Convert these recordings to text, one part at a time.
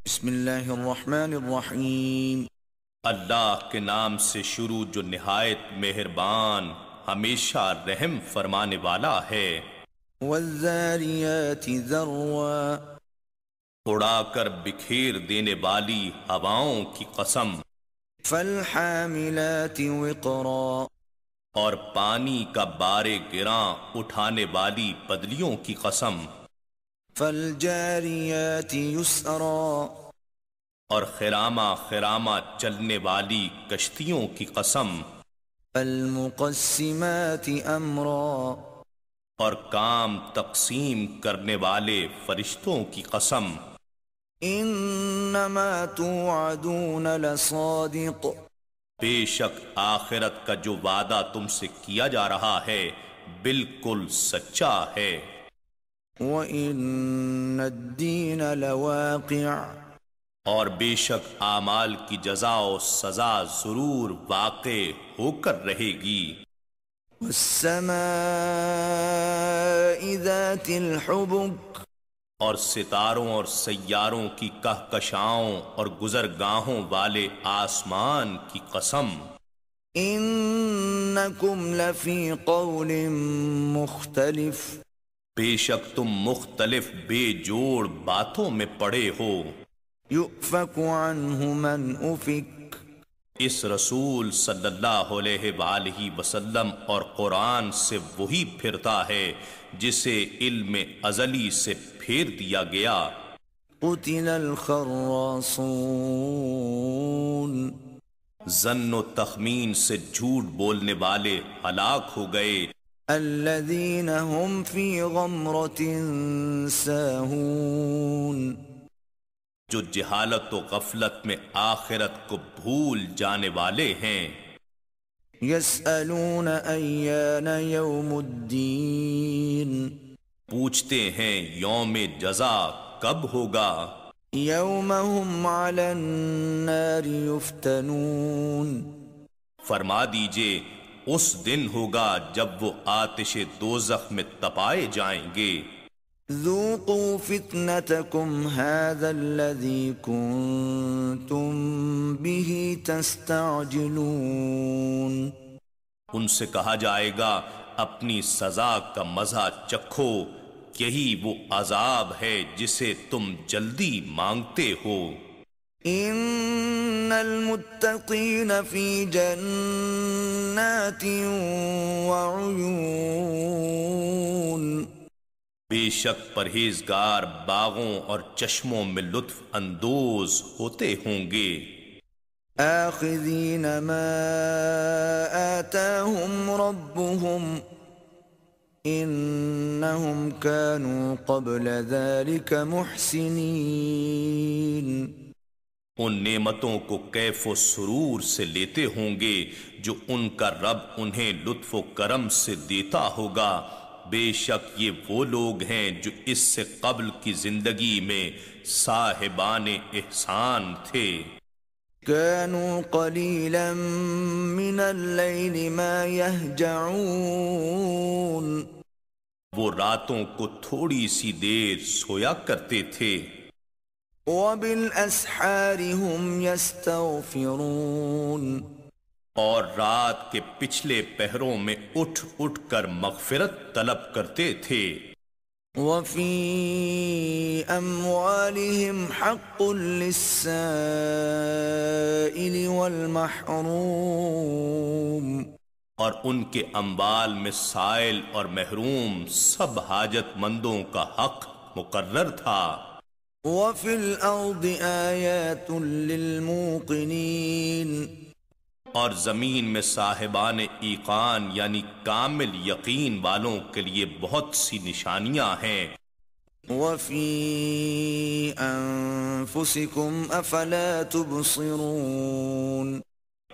بسم اللہ الرحمن الرحیم۔ اللہ کے نام سے شروع جو نہایت مہربان ہمیشہ رحم فرمانے والا ہے۔ والذاریات ذروا، اڑا کر بکھیر دینے والی ہواؤں کی قسم، فالحاملات وقرا، اور پانی کا بارے گراں اٹھانے والی پدلیوں کی قسم، فالجاریات یسرا، اور خرامہ خرامہ چلنے والی کشتیوں کی قسم، فالمقسمات امرا، اور کام تقسیم کرنے والے فرشتوں کی قسم۔ انما توعدون لصادق، بے شک آخرت کا جو وعدہ تم سے کیا جا رہا ہے بالکل سچا ہے۔ وان الدین لواقع، اور بے شک اعمال کی جزا و سزا ضرور واقع ہو کر رہے گی۔ والسماء ذات الحبک، اور ستاروں اور سیاروں کی کہکشاؤں اور گزرگاہوں والے آسمان کی قسم، انکم لفی قول مختلف، بے شک تم مختلف بے جوڑ باتوں میں پڑے ہو۔ یؤفک عنہ من افک، اس رسول صلی اللہ علیہ وآلہ وسلم اور قرآن سے وہی پھرتا ہے جسے علم ازلی سے پھیر دیا گیا۔ قتل الخراصون، ظن و تخمین سے جھوٹ بولنے والے ہلاک ہو گئے۔ الذین هم فی غمرۃ ساہون، جو جہالت و غفلت میں آخرت کو بھول جانے والے ہیں۔ یسألون ایان یوم الدین، پوچھتے ہیں یوم جزا کب ہوگا۔ یوم هم علی النار یفتنون، فرما دیجئے اس دن ہوگا جب وہ آتش دوزخ میں تپائے جائیں گے۔ ذوقوا فتنتکم هذا الذی کنتم به تستعجلون، ان سے کہا جائے گا اپنی سزا کا مزہ چکھو، یہی وہ عذاب ہے جسے تم جلدی مانگتے ہو۔ ان المتقین فی جنات وعیون، بے شک پرہیزگار باغوں اور چشموں میں لطف اندوز ہوتے ہوں گے۔ آخذین ما آتاہم ربهم انہم کانوا قبل ذلک محسنین، ان نعمتوں کو کیف و سرور سے لیتے ہوں گے جو ان کا رب انہیں لطف و کرم سے دیتا ہوگا۔ بے شک یہ وہ لوگ ہیں جو اس سے قبل کی زندگی میں صاحبان احسان تھے۔ كانوا قليلا من الليل ما يهجعون، وہ راتوں کو تھوڑی سی دیر سویا کرتے تھے۔ وبالأسحار هم يستغفرون، اور رات کے پچھلے پہروں میں اٹھ اٹھ کر مغفرت طلب کرتے تھے۔ وفي أموالهم حق للسائل والمحروم، اور ان کے اموال میں سائل اور محروم سب حاجت مندوں کا حق مقرر تھا۔ وفي الأرض آيات للموقنين، اور زمین میں صاحبان ایقان یعنی کامل یقین والوں کے لیے بہت سی نشانیاں ہیں۔ وفي أنفسكم أفلا تبصرون،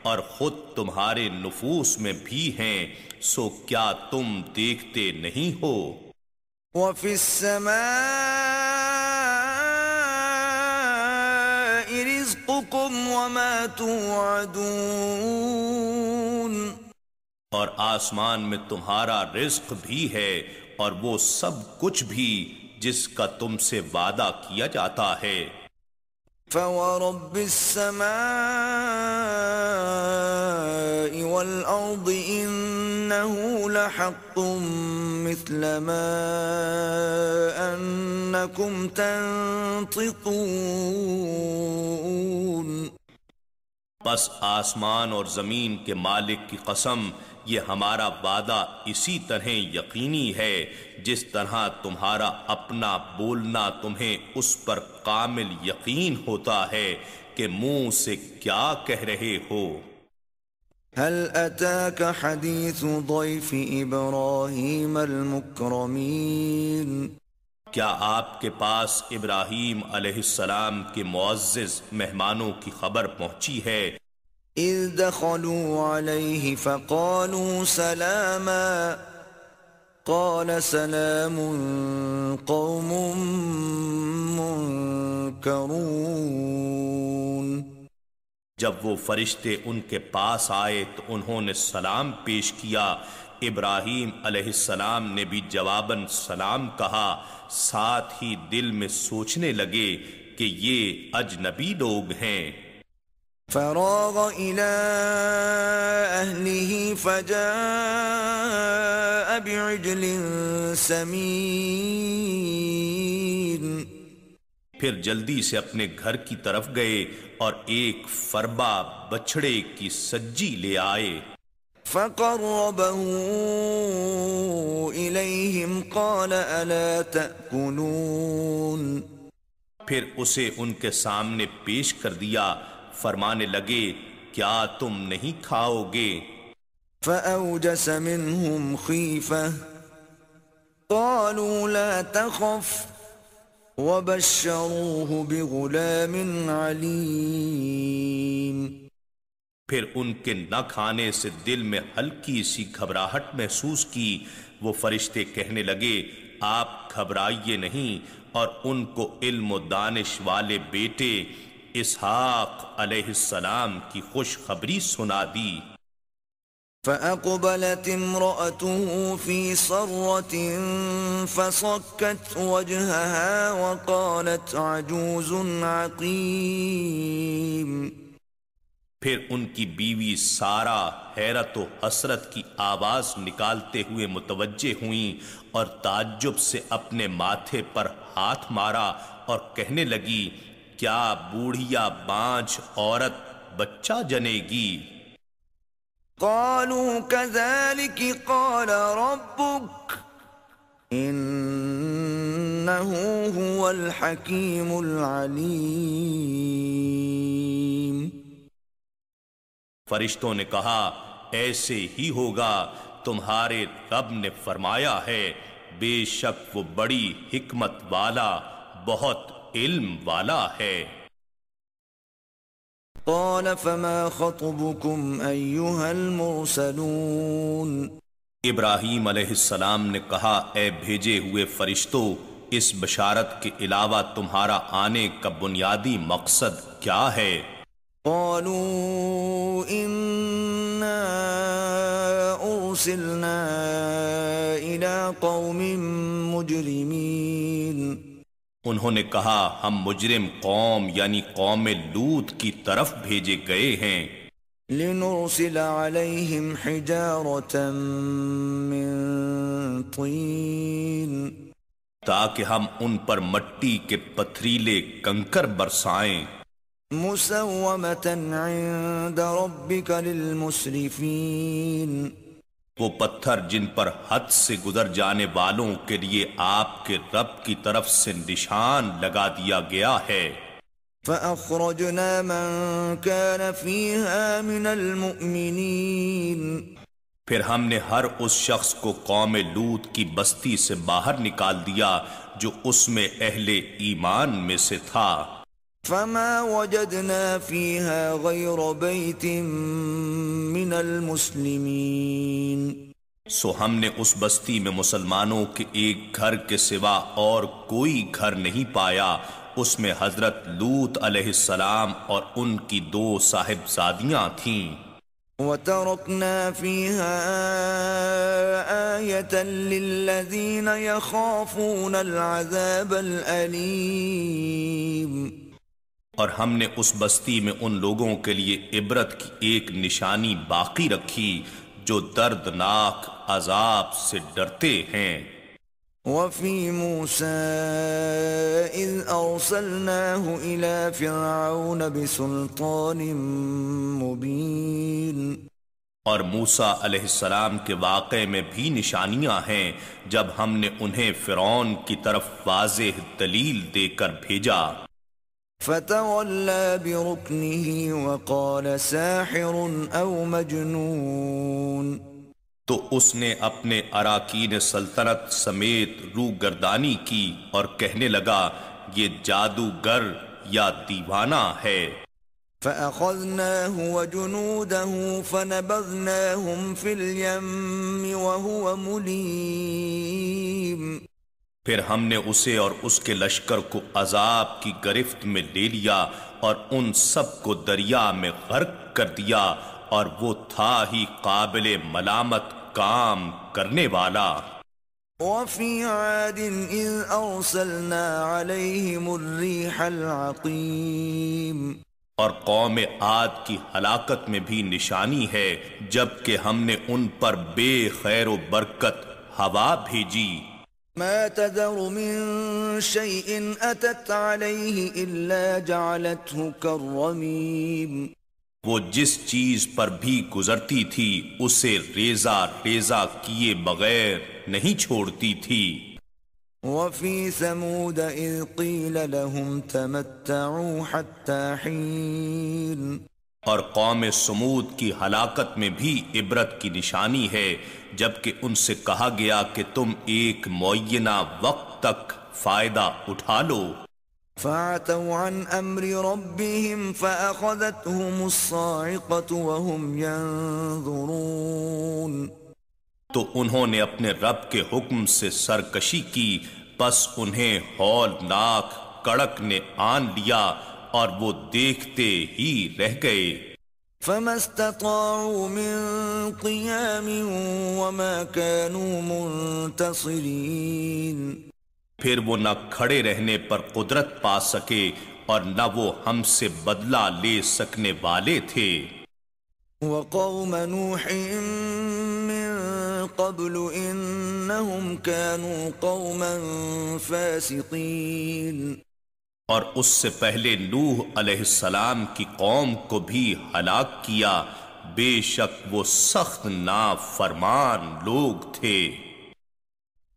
اور خود تمہارے نفوس میں بھی ہیں، سو کیا تم دیکھتے نہیں ہو۔ وفي السماء رزقكم وما توعدون، اور آسمان میں تمہارا رزق بھی ہے اور وہ سب کچھ بھی جس کا تم سے وعدہ کیا جاتا ہے۔ فورب السماء والأرض إنه لحق مثل ما أنكم تنطقون. بس آسمان اور زمین کے مالک کی قسم، یہ ہمارا وعدہ اسی طرح یقینی ہے جس طرح تمہارا اپنا بولنا تمہیں اس پر کامل یقین ہوتا ہے کہ منہ سے کیا کہہ رہے ہو. هل أتاك حديث ضيف إبراهيم المكرمين؟ کیا آپ کے پاس ابراہیم علیہ السلام کے معزز مہمانوں کی خبر پہنچی ہے؟ إذ دخلوا عليه فقالوا سلاما قال سلام قوم منكرون. جب وہ فرشتے ان کے پاس آئے تو انہوں نے سلام پیش کیا. ابراہیم علیہ السلام نے بھی جواباً سلام کہا، ساتھ ہی دل میں سوچنے لگے کہ یہ اجنبی لوگ ہیں. فراغ إلى أهله فجاء بعجل سمين. پھر جلدی سے اپنے گھر کی طرف گئے اور ایک فربا بچھڑے کی سجی لے آئے. فقربه إليهم قال ألا تأكلون. پھر اسے ان کے سامنے پیش کر دیا، فرمانے لگے کیا تم نہیں کھاؤ گے؟ فأوجس منهم خيفة قالوا لا تخف وبشروه بغلام عليم. پھر ان کے نہ کھانے سے دل میں ہلکی سی گھبراہٹ محسوس کی. وہ فرشتے کہنے لگے آپ گھبرائیے نہیں، اور ان کو علم و دانش والے بیٹے اسحاق علیہ السلام کی خوشخبری سنا دی. فأقبلت امرأته في صرة فصكت وجهها وقالت عجوز عقيم. پھر ان کی بیوی سارا حیرت و حسرت کی آواز نکالتے ہوئے متوجہ ہوئیں اور تعجب سے اپنے ماتھے پر ہاتھ مارا اور کہنے لگی کیا بوڑھیا بانجھ عورت بچہ جنے گی؟ قالوا كذلك قال ربك إنه هو الحكيم العليم. فرشتوں نے کہا ایسے ہی ہوگا، تمہارے رب نے فرمایا ہے، بے شک وہ بڑی حکمت والا بہت علم والا ہے. قال فما خطبكم أيها المرسلون. ابراہیم علیہ السلام نے کہا اے بھیجے ہوئے فرشتوں، اس بشارت کے علاوہ تمہارا آنے کا بنیادی مقصد کیا ہے؟ قالوا إنا أرسلنا إلى قوم مجرمين. انہوں نے کہا ہم مجرم قوم یعنی قوم لوط کی طرف بھیجے گئے ہیں. لنرسل عليهم حجارة من طين. تاکہ ہم ان پر مٹی کے پتھریلے کنکر برسائیں. مسومة عند ربك للمسرفين. وہ پتھر جن پر حد سے گزر جانے والوں کے لیے آپ کے رب کی طرف سے نشان لگا دیا گیا ہے. فأخرجنا من كان فيها من المؤمنين. پھر ہم نے ہر اس شخص کو قوم لوط کی بستی سے باہر نکال دیا جو اس میں اہل ایمان میں سے تھا. فما وجدنا فيها غير بيت من المسلمين. سو ہم نے اس بستی میں مسلمانوں کے ایک گھر کے سوا اور کوئی گھر نہیں پایا. اس میں حضرت لوط علیہ السلام اور ان کی 2 صاحبزادیاں تھیں. وَتَرَكْنَا فِيهَا آيَةً لِلَّذِينَ يَخَافُونَ الْعَذَابَ الْأَلِيمَ. اور ہم نے اس بستی میں ان لوگوں کے لیے عبرت کی ایک نشانی باقی رکھی جو دردناک عذاب سے ڈرتے ہیں۔ وفي موسى إذ أرسلناه إلى فرعون بسلطان مبين۔ اور موسیٰ علیہ السلام کے واقعے میں بھی نشانیاں ہیں جب ہم نے انہیں فرعون کی طرف واضح دلیل دے کر بھیجا۔ فتولى بركنه وقال ساحر أو مجنون۔ تو اس نے اپنے اراکین سلطنت سمیت روح گردانی کی اور کہنے لگا یہ جادوگر یا دیوانہ ہے۔ فأخذناه وجنوده فنبذناهم في اليم وهو مليم۔ پھر ہم نے اسے اور اس کے لشکر کو عذاب کی گرفت میں لے لیا اور ان سب کو دریا میں غرق کر دیا، اور وہ تھا ہی قابل ملامت کام کرنے والا۔ وفي عاد إذ أرسلنا عليهم الريح العقيم۔ اور قوم عاد کی ہلاکت میں بھی نشانی ہے جبکہ ہم نے ان پر بے خیر و برکت ہوا بھیجی۔ ما تذر من شيء أتت عليه إلا جعلته كالرميم۔ وہ جس چیز پر بھی گزرتی تھی اسے ریزہ ریزہ کیے بغیر نہیں چھوڑتی تھی۔ وفي ثمود إذ قيل لهم تمتعوا حتى حين۔ اور قوم سمود کی ہلاکت میں بھی عبرت کی نشانی ہے جبکہ ان سے کہا گیا کہ تم ایک معینہ وقت تک فائدہ اٹھا لو۔ فعتوا عن امر ربهم فاخذتهم الصاعقة وهم ينظرون۔ تو انہوں نے اپنے رب کے حکم سے سرکشی کی، پس انہیں ہولناک کڑک نے آن لیا اور وہ دیکھتے ہی رہ گئے۔ فما استطاعوا من قيام وما كانوا منتصرين۔ پھر وہ نہ کھڑے رہنے پر قدرت پا سکے اور نہ وہ ہم سے بدلہ لے سکنے والے تھے۔ وقوم نوح من قبل انہم كانوا قوما فاسقین۔ اور اس سے پہلے نوح علیہ السلام کی قوم کو بھی ہلاک کیا، بے شک وہ سخت نافرمان لوگ تھے۔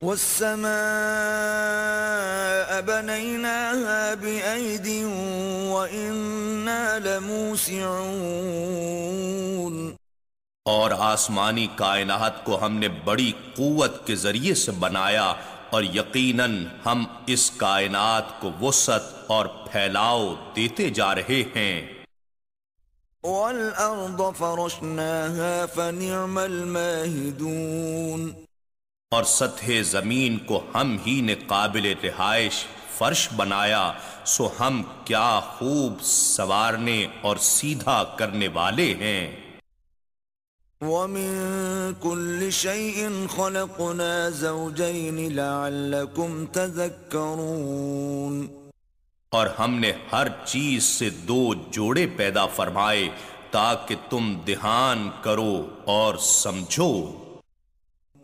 والسماء بنيناها بأيد وإنا لموسعون۔ اور آسمانی کائنات کو ہم نے بڑی قوت کے ذریعے سے بنایا اور یقیناً ہم اس کائنات کو وسعت اور پھیلاؤ دیتے جا رہے ہیں۔ وَالْأَرْضَ فَرَشْنَاهَا فَنِعْمَ الْمَاهِدُونَ۔ اور سطح زمین کو ہم ہی نے قابل رہائش فرش بنایا، سو ہم کیا خوب سنوارنے اور سیدھا کرنے والے ہیں۔ وَمِن كُلِّ شَيْءٍ خَلَقْنَا زَوْجَيْنِ لَعَلَّكُمْ تَذَكَّرُونَ۔ اور ہم نے ہر چیز سے دو جوڑے پیدا فرمائے تاکہ تم دھیان کرو اور سمجھو۔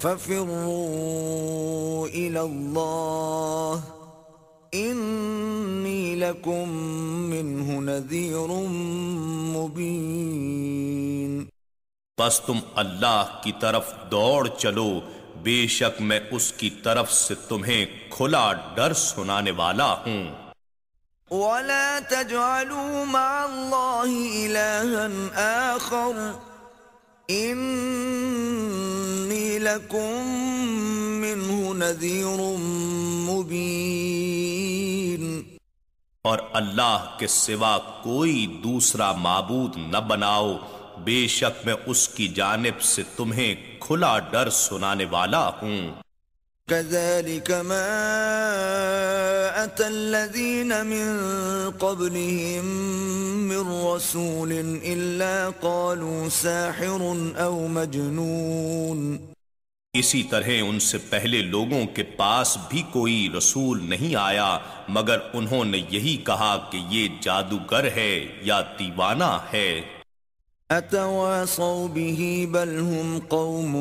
فَفِرُّوا إِلَى اللَّهِ إِنِّي لَكُمْ مِنْهُ نَذِيرٌ مُبِينٌ۔ بس تم اللہ کی طرف دوڑ چلو، بے شک میں اس کی طرف سے تمہیں کھلا ڈر سنانے والا ہوں۔ وَلَا تَجْعَلُوا مَعَ اللَّهِ إِلَٰهًا آخَرَ إِنِّي لَكُمْ مِنْهُ نَذِيرٌ مُبِينٌ۔ اور اللہ کے سوا کوئی دوسرا معبود نہ بناؤ، بے شک میں اس کی جانب سے تمہیں کھلا ڈر سنانے والا ہوں۔ كَذَلِكَ مَا أَتَى الَّذِينَ مِن قَبْلِهِم مِّن رَّسُولٍ إِلَّا قَالُوا سَاحِرٌ أَوْ مَجْنُونٌ۔ اسی طرح ان سے پہلے لوگوں کے پاس بھی کوئی رسول نہیں آیا مگر انہوں نے یہی کہا کہ یہ جادوگر ہے یا دیوانہ ہے۔ أتواصوا به بل هم قوم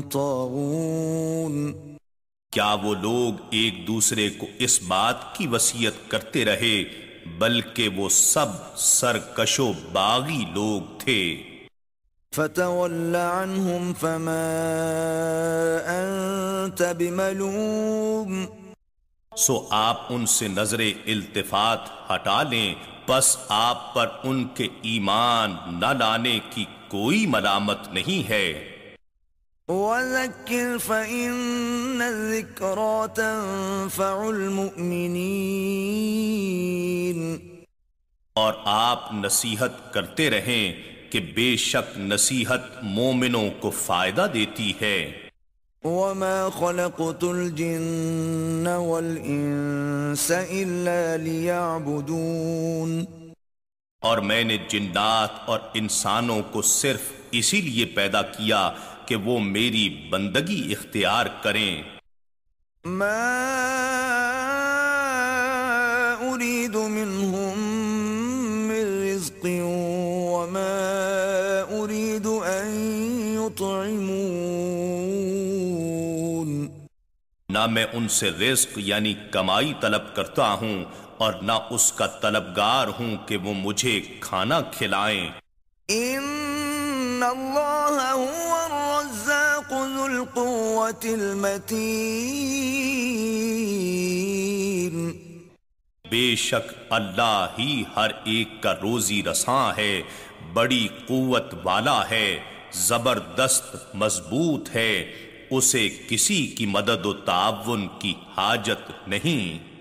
طاغون۔ کیا وہ لوگ ایک دوسرے کو اس بات کی وصیت کرتے رہے بلکہ وہ سب سرکش و باغی لوگ تھے۔ فتول عنهم فما أنت بملوم۔ سو آپ ان سے نظر التفات ہٹا لیں، بس آپ پر ان کے ایمان نہ لانے کی کوئی ملامت نہیں ہے۔ وذكر فإن الذكرى تنفع المؤمنين۔ اور آپ نصیحت کرتے رہیں کہ بے شک نصیحت مومنوں کو فائدہ دیتی ہے۔ وما خلقت الجن والإنس إلا ليعبدون۔ اور میں نے جنات اور انسانوں کو صرف اسی لیے پیدا کیا کہ وہ میری بندگی اختیار کریں۔ ما أريد منهم من رزق وما أريد أن يطعمون۔ نہ میں ان سے رزق یعنی کمائی طلب کرتا ہوں اور نہ اس کا طلبگار ہوں کہ وہ مجھے کھانا کھلائیں۔ ان اللہ هو الرزاق ذو القوة المتین۔ بے شک اللہ ہی ہر ایک کا روزی رساں ہے، بڑی قوت والا ہے، زبردست مضبوط ہے، اسے کسی کی مدد و تعاون کی حاجت نہیں۔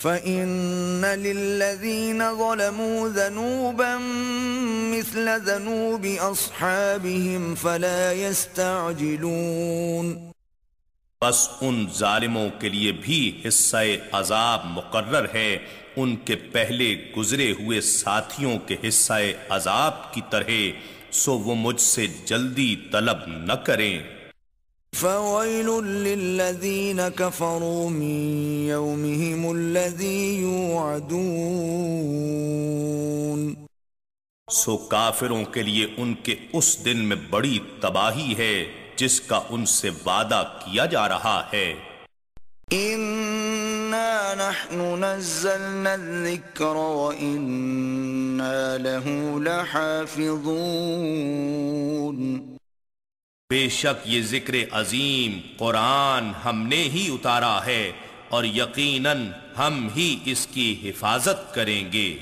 فَإِنَّ لِلَّذِينَ ظَلَمُوا ذَنُوبًا مِثْلَ ذَنُوبِ أَصْحَابِهِمْ فَلَا يَسْتَعْجِلُونَ۔ بس ان ظالموں کے لیے بھی حصہ عذاب مقرر ہے ان کے پہلے گزرے ہوئے ساتھیوں کے حصہ عذاب کی طرح، سو وہ مجھ سے جلدی طلب نہ کریں۔ فَوَيْلٌ لِّلَّذِينَ كَفَرُوا مِن يَوْمِهِمُ الَّذِي يُوعَدُونَ۔ سو کافروں کے لیے ان کے اس دن میں بڑی تباہی ہے جس کا ان سے وعدہ کیا جا رہا ہے۔ إِنَّا نَحْنُ نَزَّلْنَا الذِّكْرَ وَإِنَّا لَهُ لَحَافِظُونَ۔ بے شک یہ ذکر عظیم قرآن ہم نے ہی اتارا ہے اور یقیناً ہم ہی اس کی حفاظت کریں گے۔